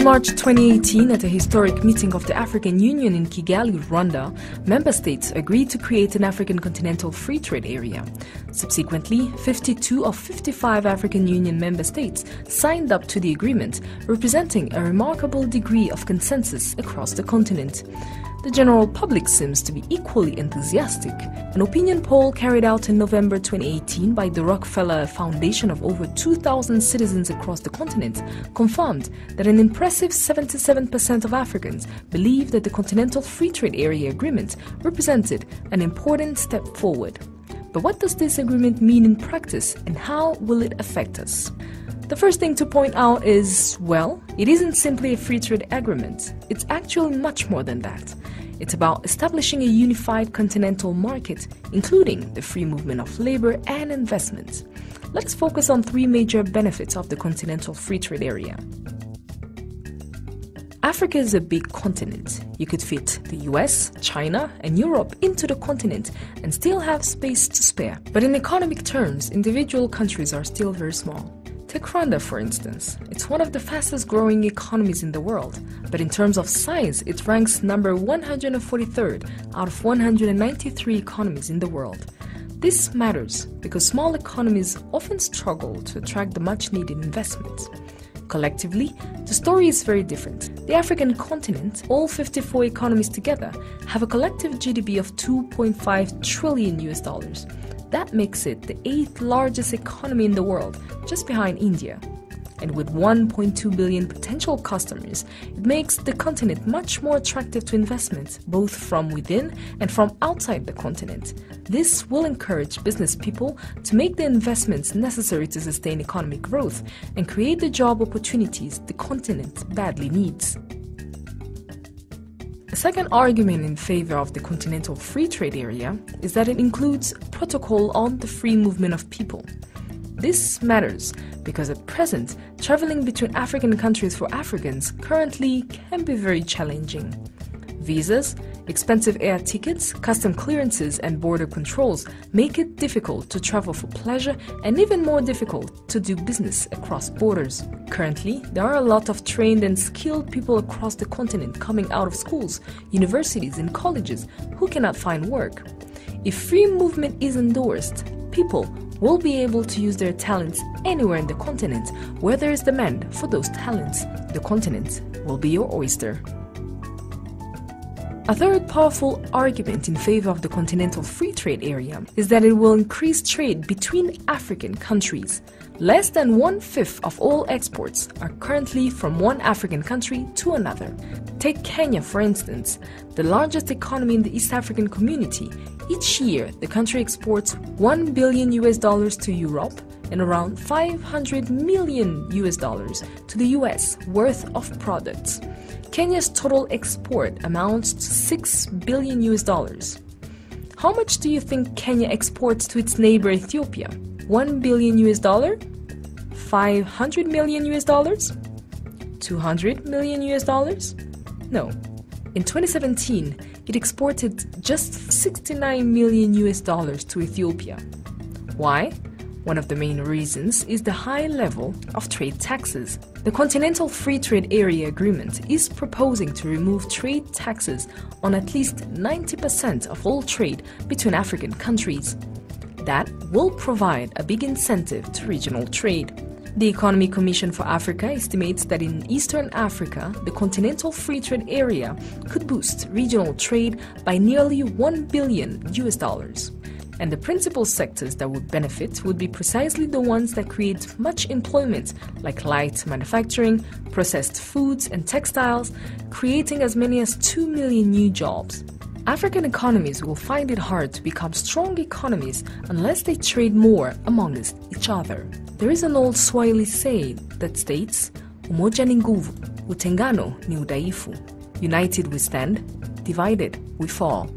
March 2018, at a historic meeting of the African Union in Kigali, Rwanda, member states agreed to create an African Continental Free Trade Area. Subsequently, 52 of 55 African Union member states signed up to the agreement, representing a remarkable degree of consensus across the continent. The general public seems to be equally enthusiastic. An opinion poll carried out in November 2018 by the Rockefeller Foundation of over 2,000 citizens across the continent confirmed that an impressive 77% of Africans believe that the Continental Free Trade Area Agreement represented an important step forward. But what does this agreement mean in practice, and how will it affect us? The first thing to point out is, well, it isn't simply a free trade agreement. It's actually much more than that. It's about establishing a unified continental market, including the free movement of labor and investment. Let's focus on three major benefits of the Continental Free Trade Area. Africa is a big continent. You could fit the US, China, and Europe into the continent and still have space to spare. But in economic terms, individual countries are still very small. Take Rwanda, for instance. It's one of the fastest growing economies in the world, but in terms of size, it ranks number 143rd out of 193 economies in the world. This matters because small economies often struggle to attract the much-needed investment. Collectively, the story is very different. The African continent, all 54 economies together, have a collective GDP of $2.5 trillion. That makes it the 8th largest economy in the world, just behind India. And with 1.2 billion potential customers, it makes the continent much more attractive to investment, both from within and from outside the continent. This will encourage business people to make the investments necessary to sustain economic growth and create the job opportunities the continent badly needs. A second argument in favor of the Continental Free Trade Area is that it includes a protocol on the free movement of people. This matters because at present, traveling between African countries for Africans currently can be very challenging. Visas, expensive air tickets, custom clearances, and border controls make it difficult to travel for pleasure and even more difficult to do business across borders. Currently, there are a lot of trained and skilled people across the continent coming out of schools, universities, and colleges who cannot find work. If free movement is endorsed, people will be able to use their talents anywhere in the continent where there is demand for those talents. The continent will be your oyster. A third powerful argument in favor of the Continental Free Trade Area is that it will increase trade between African countries. Less than 1/5 of all exports are currently from one African country to another. Take Kenya, for instance, the largest economy in the East African community. Each year, the country exports $1 billion to Europe and around $500 million to the US worth of products. Kenya's total export amounts to $6 billion. How much do you think Kenya exports to its neighbor Ethiopia? $1 billion? $500 million? $200 million? No. In 2017, it exported just $69 million to Ethiopia. Why? One of the main reasons is the high level of trade taxes. The Continental Free Trade Area Agreement is proposing to remove trade taxes on at least 90% of all trade between African countries. That will provide a big incentive to regional trade. The Economic Commission for Africa estimates that in Eastern Africa, the Continental Free Trade Area could boost regional trade by nearly $1 billion. And the principal sectors that would benefit would be precisely the ones that create much employment, like light manufacturing, processed foods, and textiles, creating as many as 2 million new jobs. African economies will find it hard to become strong economies unless they trade more amongst each other. There is an old Swahili saying that states, umoja ni nguvu, utengano ni udhaifu. United we stand, divided we fall.